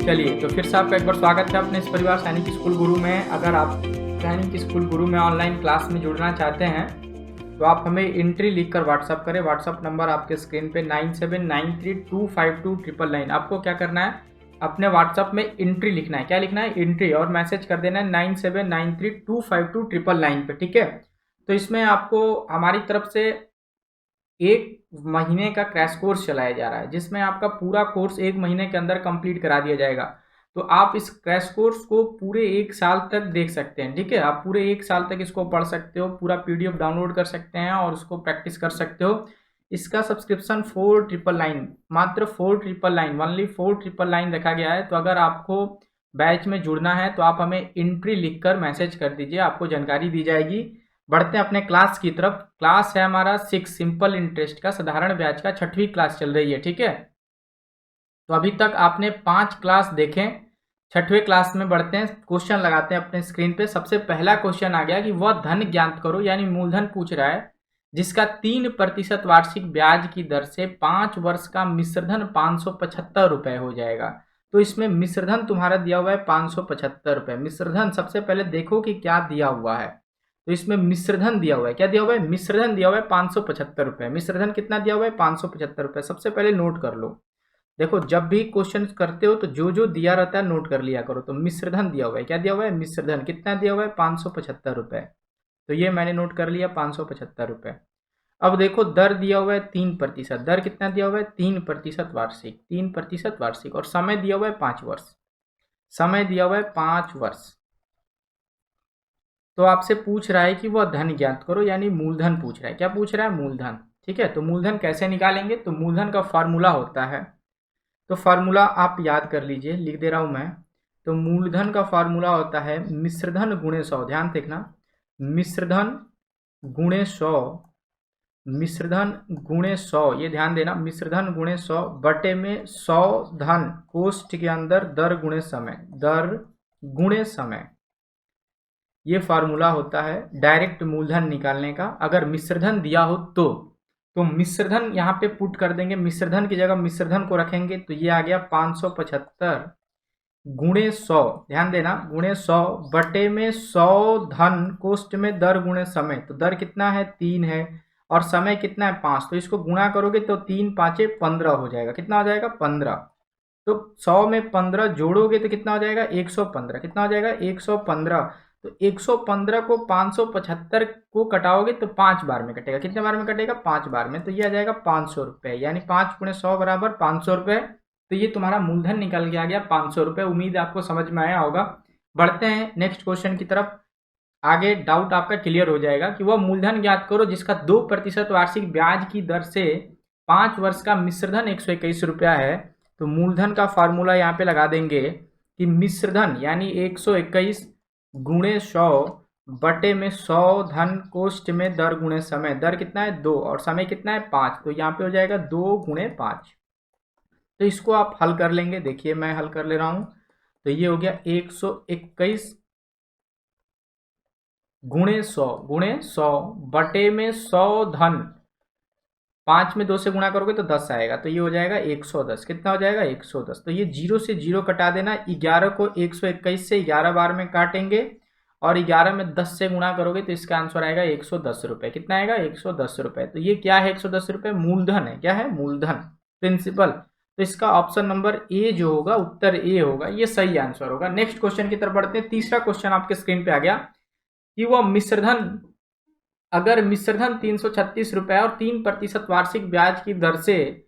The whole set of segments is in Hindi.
चलिए, तो फिर से आपका एक बार स्वागत है अपने इस परिवार सैनिक स्कूल गुरु में। अगर आप सैनिक स्कूल गुरु में ऑनलाइन क्लास में जुड़ना चाहते हैं तो आप हमें एंट्री लिखकर व्हाट्सअप करें। व्हाट्सअप नंबर आपके स्क्रीन पे 9793252999। आपको क्या करना है, अपने व्हाट्सअप में एंट्री लिखना है। क्या लिखना है? एंट्री, और मैसेज कर देना है 9793252999 पे। ठीक है, तो इसमें आपको हमारी तरफ से 1 महीने का क्रैश कोर्स चलाया जा रहा है, जिसमें आपका पूरा कोर्स 1 महीने के अंदर कंप्लीट करा दिया जाएगा। तो आप इस क्रैश कोर्स को पूरे 1 साल तक देख सकते हैं। ठीक है, आप पूरे 1 साल तक इसको पढ़ सकते हो, पूरा PDF डाउनलोड कर सकते हैं और उसको प्रैक्टिस कर सकते हो। इसका सब्सक्रिप्शन 4999, मात्र 4999, ओनली 4999 रखा गया है। तो अगर आपको बैच में जुड़ना है तो आप हमें एंट्री लिखकर मैसेज कर दीजिए, आपको जानकारी दी जाएगी। बढ़ते हैं अपने क्लास की तरफ। क्लास है हमारा 6 सिंपल इंटरेस्ट का साधारण ब्याज का 6वीं क्लास चल रही है। ठीक है, तो अभी तक आपने 5 क्लास देखें। 6वें क्लास में बढ़ते हैं, क्वेश्चन लगाते हैं अपने स्क्रीन पे। सबसे पहला क्वेश्चन आ गया कि वह धन ज्ञात करो, यानी मूलधन पूछ रहा है, जिसका 3% वार्षिक ब्याज की दर से 5 वर्ष का मिश्रधन 575 रुपए हो जाएगा। तो इसमें मिश्रधन तुम्हारा दिया हुआ है 575 रुपए। मिश्रधन सबसे पहले देखो कि क्या दिया हुआ है। तो इसमें मिश्रधन दिया हुआ है, क्या दिया हुआ है? मिश्रधन दिया हुआ है 575 रुपए। मिश्रधन कितना दिया हुआ है? 575 रुपए। सबसे पहले नोट कर लो। देखो, जब भी क्वेश्चन करते हो तो जो जो दिया रहता है नोट कर लिया करो। तो मिश्रधन दिया हुआ है, क्या दिया हुआ है? मिश्रधन कितना दिया हुआ है? 575 रुपए। तो ये मैंने नोट कर लिया, 575 रुपए। अब देखो, दर दिया हुआ है 3%। दर कितना दिया हुआ है? 3% वार्षिक, 3% वार्षिक। और समय दिया हुआ है 5 वर्ष। समय दिया हुआ है 5 वर्ष। तो आपसे पूछ रहा है कि वह धन ज्ञात करो, यानी मूलधन पूछ रहा है। क्या पूछ रहा है? मूलधन। ठीक है, तो मूलधन कैसे निकालेंगे? तो मूलधन का फार्मूला होता है, तो फार्मूला आप याद कर लीजिए, लिख दे रहा हूं मैं। तो मूलधन का फार्मूला होता है मिश्रधन गुणे 100। ध्यान देखना, मिश्रधन गुणे 100, मिश्रधन गुणे 100, ये ध्यान देना। मिश्रधन गुणे 100 बटे में 100 धन कोष्ठ के अंदर दर गुणे समय, दर गुणे समय। ये फार्मूला होता है डायरेक्ट मूलधन निकालने का। अगर मिश्रधन दिया हो तो मिश्रधन यहाँ पे पुट कर देंगे, मिश्रधन की जगह मिश्रधन को रखेंगे। तो ये आ गया 575 गुणे 100, ध्यान देना, गुणे 100 बटे में 100 धन कोष्ठ में दर गुणे समय। तो दर कितना है? 3 है, और समय कितना है? 5। तो इसको गुणा करोगे तो 3 5 15 हो जाएगा। कितना हो जाएगा? 15। तो 100 में 15 जोड़ोगे तो कितना हो जाएगा? 115। कितना हो जाएगा? 115। तो 115 को 575 को कटाओगे तो 5 बार में कटेगा। कितने बार में कटेगा? 5 बार में। तो ये आ जाएगा 500 रुपये, यानी 5 गुणे 100 बराबर 500 रुपये। तो ये तुम्हारा मूलधन निकल के आ गया 500 रुपये। उम्मीद आपको समझ में आया होगा। बढ़ते हैं नेक्स्ट क्वेश्चन की तरफ। आगे डाउट आपका क्लियर हो जाएगा कि वह मूलधन ज्ञात करो जिसका 2% वार्षिक ब्याज की दर से 5 वर्ष का मिश्रधन 121 रुपया है। तो मूलधन का फार्मूला यहाँ पे लगा देंगे कि मिश्रधन यानी 121 गुणे 100 बटे में 100 धन कोष्ठ में दर गुणे समय। दर कितना है? 2, और समय कितना है? 5। तो यहाँ पे हो जाएगा 2 गुणे 5। तो इसको आप हल कर लेंगे। देखिए, मैं हल कर ले रहा हूं। तो ये हो गया 121 गुणे 100 बटे में 100 धन, 5 में 2 से गुणा करोगे तो 10 आएगा। तो ये हो जाएगा 110। कितना हो जाएगा? 110। तो ये 0 से 0 कटा देना। 11 को 121 से 11 बार में काटेंगे, और 11 में 10 से गुणा करोगे तो इसका आंसर आएगा 110 रुपये। कितना आएगा? 110 रुपये। तो ये क्या है? 110 रुपये मूलधन है। क्या है? मूलधन, प्रिंसिपल। तो इसका ऑप्शन नंबर ए जो होगा, उत्तर ए होगा, ये सही आंसर होगा। नेक्स्ट क्वेश्चन की तरफ बढ़ते हैं। तीसरा क्वेश्चन आपके स्क्रीन पे आ गया कि वह मिश्रधन, अगर मिश्रधन 336 रुपए और 3% वार्षिक ब्याज की दर से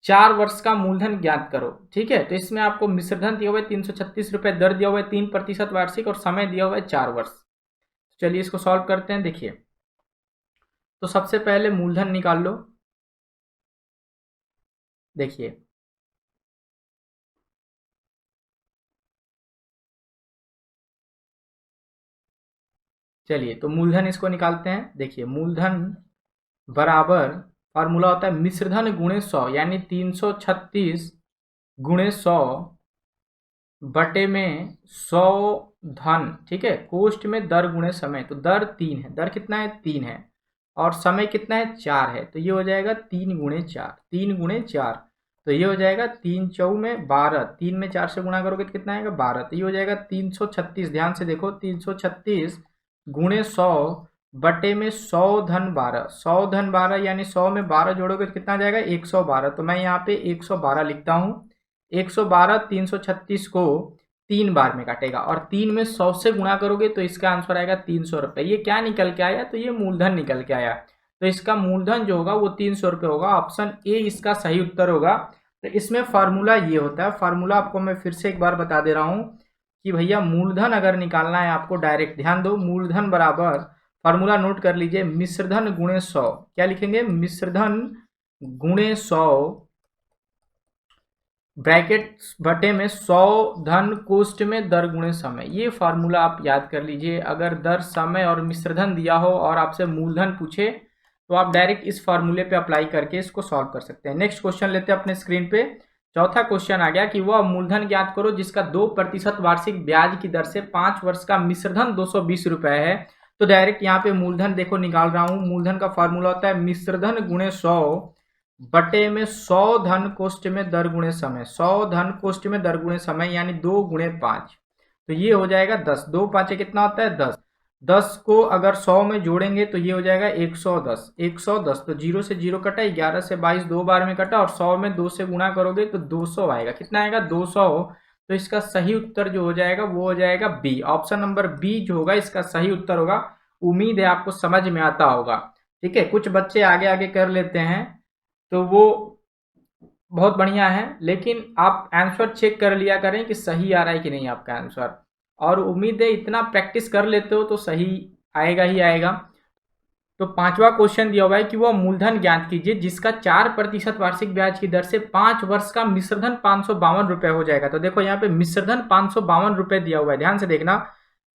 4 वर्ष का मूलधन ज्ञात करो। ठीक है, तो इसमें आपको मिश्रधन दिया हुआ है 336 रुपए, दर दिया हुआ है 3% वार्षिक, और समय दिया हुआ है 4 वर्ष। चलिए इसको सॉल्व करते हैं। देखिए, तो सबसे पहले मूलधन निकाल लो। देखिए, चलिए तो मूलधन इसको निकालते हैं। देखिए, मूलधन बराबर फार्मूला होता है मिश्रधन गुणे 100, यानी 336 गुणे 100 बटे में 100 धन, ठीक है, कोष्ठ में दर गुणे समय। तो दर 3 है, दर कितना है? 3 है, और समय कितना है? 4 है। तो ये हो जाएगा 3 गुणे 4, 3 गुणे 4। तो ये हो जाएगा 3 चौ में 12, 3 में 4 से गुणा करोगे तो कितना आएगा 12। तो ये हो जाएगा 336। ध्यान से देखो 336 गुणे 100 बटे में 100 धन 12, 100 धन 12 यानी 100 में 12 जोड़ोगे तो कितना आ जाएगा 112। तो मैं यहाँ पे 112 लिखता हूँ। 112 336 को 3 बार में काटेगा और 3 में 100 से गुणा करोगे तो इसका आंसर आएगा 300 रुपये। ये क्या निकल के आया, तो ये मूलधन निकल के आया। तो इसका मूलधन जो होगा वो 300 रुपये होगा। ऑप्शन ए इसका सही उत्तर होगा। तो इसमें फार्मूला ये होता है, फार्मूला आपको मैं फिर से एक बार बता दे रहा हूँ कि भैया मूलधन अगर निकालना है आपको डायरेक्ट, ध्यान दो, मूलधन बराबर, फार्मूला नोट कर लीजिए, मिश्रधन गुणे 100। क्या लिखेंगे, मिश्रधन गुणे 100 ब्रैकेट बटे में 100 धन कोष्ठ में दर गुणे समय। ये फार्मूला आप याद कर लीजिए। अगर दर, समय और मिश्रधन दिया हो और आपसे मूलधन पूछे तो आप डायरेक्ट इस फार्मूले पे अप्लाई करके इसको सॉल्व कर सकते हैं। नेक्स्ट क्वेश्चन लेते हैं अपने स्क्रीन पे। चौथा क्वेश्चन आ गया कि वह मूलधन ज्ञात करो जिसका 2% वार्षिक ब्याज की दर से 5 वर्ष का मिश्रधन 220 रुपए है। तो डायरेक्ट यहाँ पे मूलधन देखो निकाल रहा हूँ। मूलधन का फार्मूला होता है मिश्रधन गुणे 100 बटे में 100 धन कोष्ठ में दर गुणे समय। 100 धन कोष्ठ में दर गुणे समय यानी 2 गुणे 5। तो ये हो जाएगा 10। 2 5 कितना होता है 10। 10 को अगर 100 में जोड़ेंगे तो ये हो जाएगा 110। 110 तो 0 से 0 कटा, 11 से 22 2 बार में कटा और 100 में 2 से गुणा करोगे तो 200 आएगा। कितना आएगा 200। तो इसका सही उत्तर जो हो जाएगा वो हो जाएगा बी। ऑप्शन नंबर बी जो होगा इसका सही उत्तर होगा। उम्मीद है आपको समझ में आता होगा। ठीक है, कुछ बच्चे आगे आगे कर लेते हैं तो वो बहुत बढ़िया है, लेकिन आप आंसर चेक कर लिया करें कि सही आ रहा है कि नहीं आपका आंसर। और उम्मीद है इतना प्रैक्टिस कर लेते हो तो सही आएगा ही आएगा। तो पांचवा क्वेश्चन दिया हुआ है कि वह मूलधन ज्ञात कीजिए जिसका 4% वार्षिक ब्याज की दर से 5 वर्ष का मिश्रधन 552 रुपए हो जाएगा। तो देखो यहाँ पे मिश्रधन 552 रुपए दिया हुआ है, ध्यान से देखना।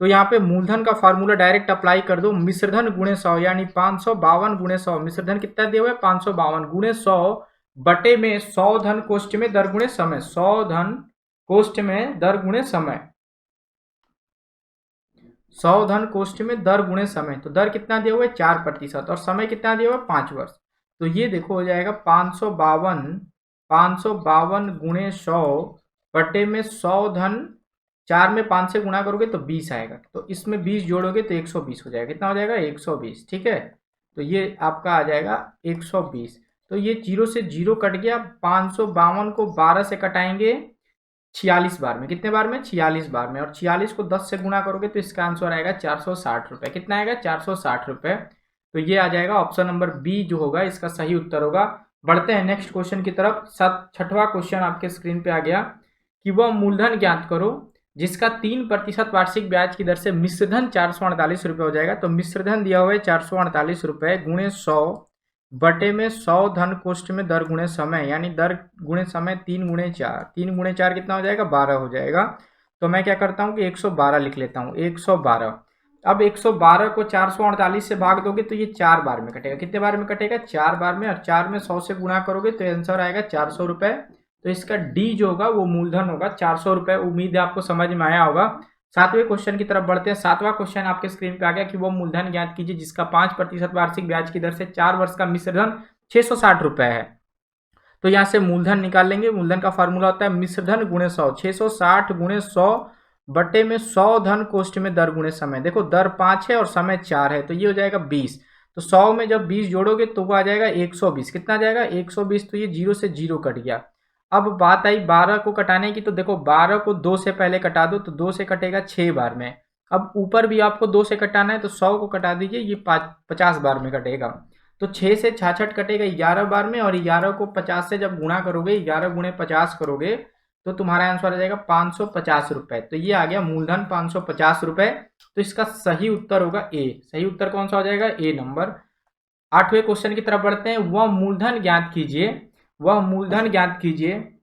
तो यहाँ पे मूलधन का फार्मूला डायरेक्ट अप्लाई कर दो, मिश्रधन गुणे 100 यानी 552 गुणे 100। मिश्रधन कितना दिया हुआ है 552 गुणे 100 बटे में 100 धन कोष्ठ में दर गुणे समय। 100 धन कोष्ठ में दर गुणे समय, 100 धन कोष्ठ में दर गुणे समय। तो दर कितना दिया हुआ है 4% और समय कितना दिया हुआ है 5 वर्ष। तो ये देखो हो जाएगा 552 गुणे 100 बटे में 100 धन, 4 में 5 से गुणा करोगे तो 20 आएगा। तो इसमें 20 जोड़ोगे तो 120 हो जाएगा। कितना हो जाएगा 120। ठीक है, तो ये आपका आ जाएगा 120। तो ये 0 से 0 कट गया। 552 को 12 से कटाएंगे 46 बार में। कितने बार में 46 बार में। और 46 को 10 से गुणा करोगे तो इसका आंसर आएगा 460 रुपये। कितना आएगा 460 रुपये। तो ये आ जाएगा ऑप्शन नंबर बी जो होगा इसका सही उत्तर होगा। बढ़ते हैं नेक्स्ट क्वेश्चन की तरफ। छठवां क्वेश्चन आपके स्क्रीन पे आ गया कि वह मूलधन ज्ञात करो जिसका 3% वार्षिक ब्याज की दर से मिश्रधन 448 रुपये हो जाएगा। तो मिश्रधन दिया हुआ है 448 रुपये गुणे 100 बटे में 100 धन कोष्ठ में दर गुणे समय यानी दर गुणे समय 3 गुणे 4। 3 गुणे 4 कितना हो जाएगा 12 हो जाएगा। तो मैं क्या करता हूँ कि 112 लिख लेता हूँ, 112। अब 112 को 448 से भाग दोगे तो ये 4 बार में कटेगा। कितने बार में कटेगा 4 बार में। और 4 में 100 से गुणा करोगे तो आंसर आएगा 400 रुपये। तो इसका डी जो होगा वो मूलधन होगा 400 रुपये। उम्मीद है आपको समझ में आया होगा। सातवें क्वेश्चन की तरफ बढ़ते हैं। सातवां क्वेश्चन आपके स्क्रीन पे आ गया कि वो मूलधन ज्ञात कीजिए जिसका 5% वार्षिक ब्याज की दर से 4 वर्ष का मिश्रधन 660 रुपये है। तो यहाँ से मूलधन निकाल लेंगे। मूलधन का फार्मूला होता है मिश्रधन गुणे 100। 660 गुणे 100 बटे में 100 धन कोष्ठ में दर गुणे समय। देखो दर 5 है और समय 4 है तो ये हो जाएगा 20। तो 100 में जब 20 जोड़ोगे तो वो आ जाएगा 120। कितना आ जाएगा 120। तो ये 0 से 0 कट गया। अब बात आई 12 को कटाने की। तो देखो 12 को 2 से पहले कटा दो तो 2 से कटेगा 6 बार में। अब ऊपर भी आपको 2 से कटाना है तो 100 को कटा दीजिए, ये 50 बार में कटेगा। तो 6 से 66 कटेगा 11 बार में। और 11 को 50 से जब गुणा करोगे, 11 गुणे 50 करोगे तो तुम्हारा आंसर आ जाएगा 550 रुपये। तो ये आ गया मूलधन 550 रुपये। तो इसका सही उत्तर होगा ए। सही उत्तर कौन सा हो जाएगा ए नंबर। 8वें क्वेश्चन की तरफ बढ़ते हैं। वह मूलधन ज्ञात कीजिए, वह मूलधन ज्ञात कीजिए,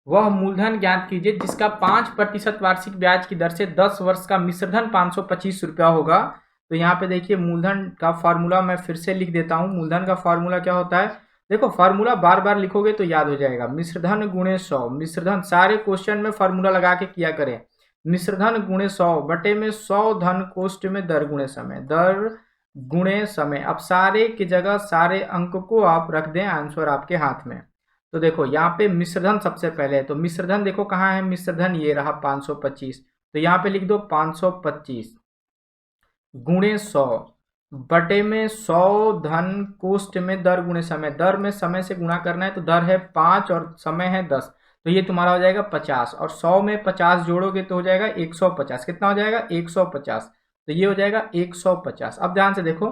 वह मूलधन ज्ञात कीजिए जिसका 5% वार्षिक ब्याज की दर से 10 वर्ष का मिश्रधन 525 रुपया होगा। तो यहाँ पे देखिए मूलधन का फार्मूला मैं फिर से लिख देता हूँ। मूलधन का फार्मूला क्या होता है, देखो फार्मूला बार बार लिखोगे तो याद हो जाएगा। मिश्रधन गुणे 100, मिश्रधन सारे क्वेश्चन में फार्मूला लगा के किया करें। मिश्रधन गुणे 100 बटे में 100 धन कोष्ठ में दर गुणे समय। दर गुणे समय। अब सारे की जगह सारे अंक को आप रख दें, आंसर आपके हाथ में। तो देखो यहाँ पे मिश्रधन सबसे पहले है, तो मिश्रधन देखो कहाँ है, मिश्रधन ये रहा 525, तो यहाँ पे लिख दो 525 गुणे 100 बटे में 100 धन कोष्ठ में दर गुणे समय, दर में समय से गुणा करना है, तो दर है 5 और समय है 10, तो ये तुम्हारा हो जाएगा 50, और 100 में 50 जोड़ोगे तो हो जाएगा 150, कितना हो जाएगा 150, तो ये हो जाएगा 150। अब ध्यान से देखो,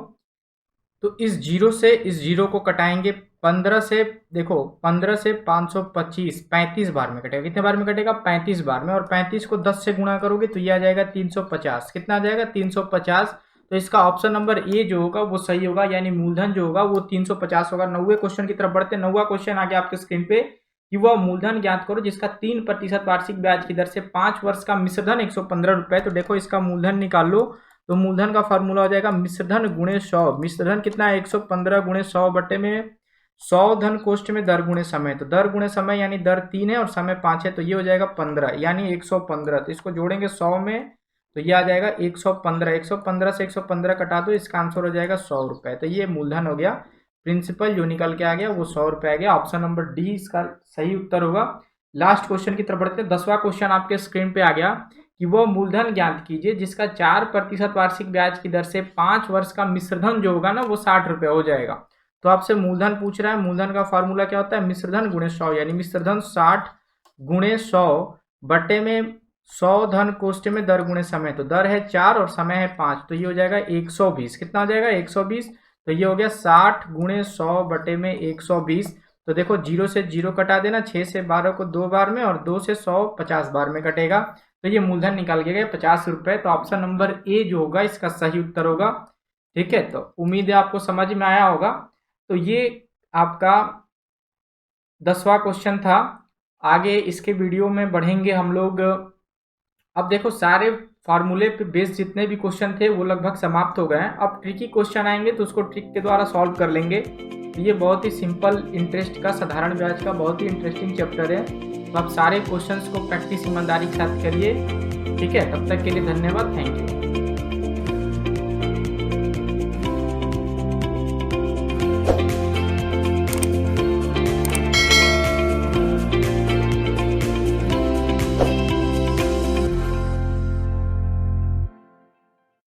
तो इस जीरो से इस जीरो को कटाएंगे, 15 से देखो 15 से 525 35 बार में कटेगा, कितने बार में कटेगा 35 बार में, और 35 को 10 से गुणा करोगे तो ये आ जाएगा 350, कितना आ जाएगा 350। तो इसका ऑप्शन नंबर ए जो होगा वो सही होगा, यानी मूलधन जो होगा वो 350 होगा। 9वें क्वेश्चन की तरफ बढ़ते, 9वां क्वेश्चन आ गया आपके स्क्रीन पे कि वह मूलधन ज्ञात करो जिसका 3% वार्षिक ब्याज की दर से 5 वर्ष का मिश्रधन 115 रुपए। तो देखो इसका मूलधन निकाल लो, तो मूलधन का फॉर्मूला हो जाएगा मिश्रधन गुणे 100, मिश्रधन कितना है 115 गुणे 100 बटे में 100 धन कोष्ठ में दर गुणे समय, तो दर गुणे समय यानी दर 3 है और समय 5 है, तो ये हो जाएगा 15 यानी 115, तो इसको जोड़ेंगे 100 में तो ये आ जाएगा 115, 115 से 115 कटा दो, इसका आंसर हो जाएगा 100 रुपए। तो ये मूलधन हो गया, प्रिंसिपल जो निकल के आ गया वो 100 रुपए आ गया। ऑप्शन नंबर डी इसका सही उत्तर होगा। लास्ट क्वेश्चन की तरफ बढ़ते हैं, 10वां क्वेश्चन आपके स्क्रीन पे आ गया कि वह मूलधन ज्ञात कीजिए जिसका 4% वार्षिक ब्याज की दर से 5 वर्ष का मिश्रधन जो होगा ना वो 60 रुपये हो जाएगा। तो आपसे मूलधन पूछ रहा है, मूलधन का फॉर्मूला क्या होता है, मिश्रधन गुणे 100, यानी मिश्रधन 60 गुणे 100 बटे में 100 धन कोष्ठ में दर गुणे समय, तो दर है 4 और समय है 5, तो ये हो जाएगा 120, कितना हो जाएगा 120, तो ये हो गया 60 गुणे 100 बटे में 120। तो देखो 0 से 0 कटा देना, 6 से 12 को 2 बार में, और 2 से 100 50 बार में कटेगा, तो ये मूलधन निकाल के गए 50 रुपए। तो ऑप्शन नंबर ए जो होगा इसका सही उत्तर होगा। ठीक है, तो उम्मीद है आपको समझ में आया होगा। तो ये आपका 10वां क्वेश्चन था। आगे इसके वीडियो में बढ़ेंगे हम लोग। अब देखो सारे फार्मूले पे बेस्ड जितने भी क्वेश्चन थे वो लगभग समाप्त हो गए हैं। अब ट्रिकी क्वेश्चन आएंगे तो उसको ट्रिक के द्वारा सॉल्व कर लेंगे। ये बहुत ही सिंपल इंटरेस्ट का, साधारण ब्याज का बहुत ही इंटरेस्टिंग चैप्टर है। तो आप सारे क्वेश्चंस को प्रैक्टिस ईमानदारी के साथ करिए। ठीक है, तब तक के लिए धन्यवाद, थैंक यू।